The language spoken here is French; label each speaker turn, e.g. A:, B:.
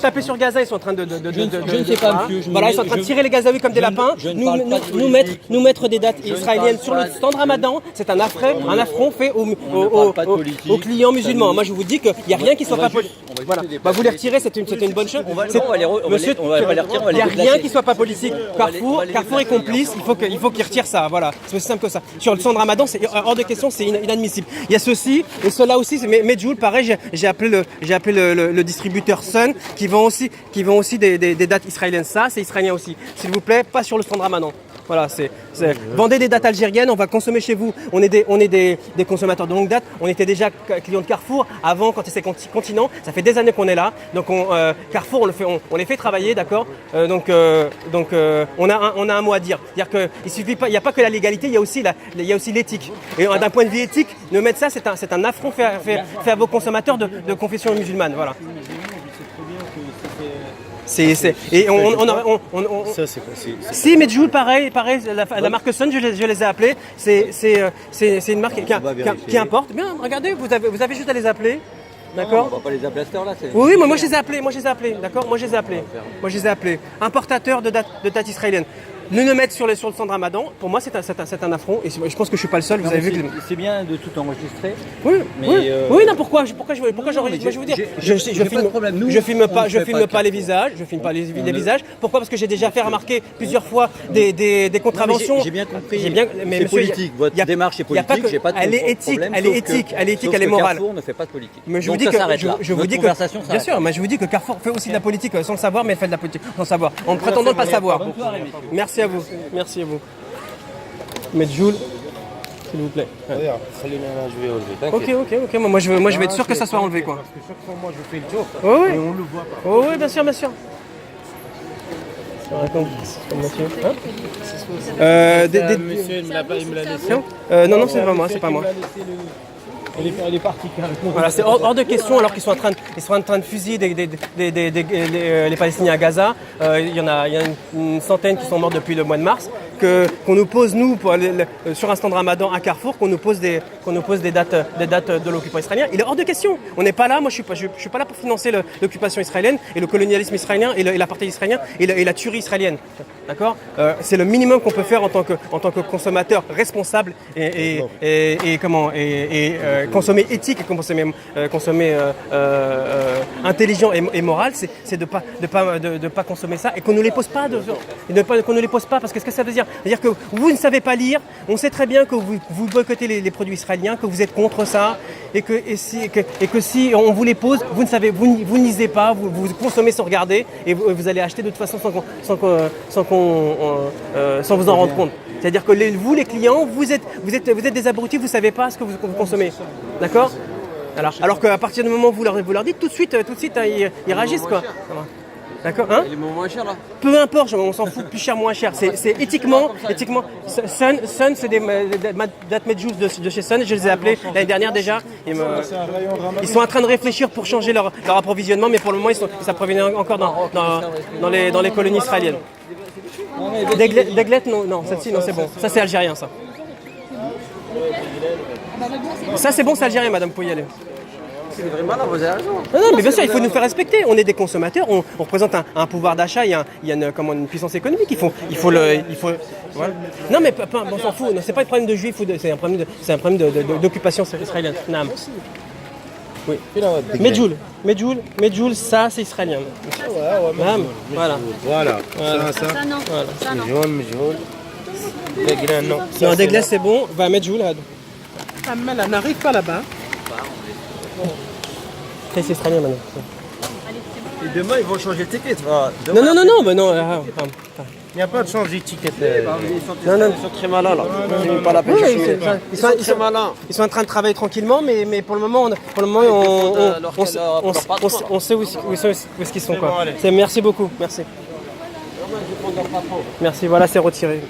A: taper sur Gaza, ils sont en train de
B: Je ne sais pas, monsieur.
A: Voilà, ils sont en train de tirer les Gazaouis comme des lapins. Nous mettre des dates israéliennes sur le stand Ramadan, c'est un affront fait aux clients musulmans. Moi, je vous dis qu'il n'y a rien qui soit pas politique. Voilà. Bah, vous les retirez, c'est une bonne chose. Monsieur, il n'y a rien qui soit pas politique. Carrefour est complice. Il faut qu'il retire ça. Voilà, c'est aussi simple que ça. Sur le stand Ramadan, c'est hors de question, c'est inadmissible. Il y a ceci et cela aussi. Medjool, pareil, j'ai appelé le distributeur Sun qui vend aussi des dates israéliennes. Ça, c'est israélien aussi. S'il vous plaît, pas sur le stand Ramadan. Voilà, vendez des dates algériennes, on va consommer chez vous. On est des consommateurs de longue date. On était déjà clients de Carrefour avant quand c'était continent. Ça fait des années qu'on est là. Donc Carrefour, on les fait travailler, d'accord. Donc on a un mot à dire. C'est-à-dire qu'il suffit pas, il n'y a pas que la légalité, il y a aussi l'éthique. Et d'un point de vue éthique, ne mettre ça, c'est un affront fait à vos consommateurs de confession musulmane. Voilà. Et ça, c'est quoi? Si, Medjool, pareil, la marque Sun, je les ai appelés. C'est une marque qui importe. Bien, regardez, vous avez juste à les appeler. D'accord.
B: On va pas les appeler à cette heure-là.
A: Oui, mais moi je les ai appelés, d'accord. Moi je les ai appelés. Importateurs de dates israéliennes. Nous mettre sur le stand Ramadan, pour moi c'est un affront et je pense que je suis pas le seul. Vous avez vu que
B: c'est bien de tout enregistrer.
A: Oui, non, pourquoi j'enregistre? Je vais vous dire, je filme pas les visages, Pourquoi? Parce que j'ai déjà fait remarquer plusieurs fois des contraventions.
B: J'ai bien compris. Mais c'est politique. Votre démarche est politique. J'ai pas de problème.
A: Elle est éthique, elle est morale.
B: Carrefour ne fait pas de politique.
A: Mais je vous dis que bien sûr, mais je vous dis que Carrefour fait aussi de la politique sans le savoir, mais elle fait de la politique sans le savoir, en prétendant ne pas savoir. Merci à vous. Medjool, s'il vous plaît.
C: Je vais enlever.
A: Ok. Moi je vais être sûr que ça soit enlevé, quoi.
C: Parce que chaque fois, moi, je fais le job.
A: Oui.
C: Et on le voit pas.
A: Oui, bien sûr. Monsieur.
C: Monsieur, il me l'a laissé.
A: Non, c'est pas moi.
C: Elle est partie carrément.
A: Voilà, c'est hors de question alors qu'ils sont en train de fusiller les Palestiniens à Gaza. Il y a une centaine qui sont morts depuis le mois de mars. Qu'on nous pose nous sur un stand Ramadan à Carrefour, qu'on nous pose des dates de l'occupant israélien. Il est hors de question. On n'est pas là. Moi, je suis pas là pour financer l'occupation israélienne et le colonialisme israélien et l'apartheid israélien et la tuerie israélienne. D'accord. C'est le minimum qu'on peut faire en tant que consommateur responsable et consommer éthique et consommer intelligent et moral, c'est de pas consommer ça et qu'on ne les pose pas qu'on ne les pose pas parce que ce que ça veut dire, c'est-à-dire que vous ne savez pas lire, on sait très bien que vous boycottez les produits israéliens, que vous êtes contre ça et que si on vous les pose, vous ne lisez pas, vous consommez sans regarder et vous allez acheter de toute façon sans vous en rendre compte. C'est-à-dire que vous, les clients, vous êtes des abrutis, vous ne savez pas ce que vous consommez. D'accord ? Alors qu'à partir du moment où vous leur dites, tout de suite ils réagissent, quoi. D'accord, hein?
B: Il est moins cher là.
A: Peu importe, on s'en fout, plus cher, moins cher. C'est éthiquement. Sun, c'est des dates Medjool de chez Sun. Je les ai appelés l'année dernière déjà. Ils sont en train de réfléchir pour changer leur approvisionnement, mais pour le moment ils s'approviennent encore dans les colonies israéliennes. Deglet, non, celle-ci, non, c'est bon. Ça, c'est algérien, ça. Ça, c'est bon, c'est algérien, madame, pour y aller.
B: C'est vraiment là, vous avez raison.
A: Non, mais bien sûr, il faut nous faire respecter. On est des consommateurs, on représente un pouvoir d'achat, il y a une puissance économique. Il faut voilà. Non, mais on s'en fout. C'est pas un problème de juifs, c'est un problème d'occupation israélienne. Non. Oui. Medjool, ça c'est israélien. Voilà.
C: Ça, non.
D: Ça, non.
C: Medjool. Deglet, non.
A: Non, Deglet, c'est bon. Va Medjool.
C: Elle n'arrive pas là-bas.
A: C'est israélien maintenant.
B: Et demain, ils vont changer l'étiquette.
A: Non, mais non.
C: Il n'y a pas de change d'étiquette.
B: Ils sont très malins là. Pas la peine. Ils sont très malins.
A: Ils sont en train de travailler tranquillement, mais pour le moment, on sait où est-ce qu'ils sont, quoi. Merci beaucoup, merci. Merci, voilà, c'est retiré.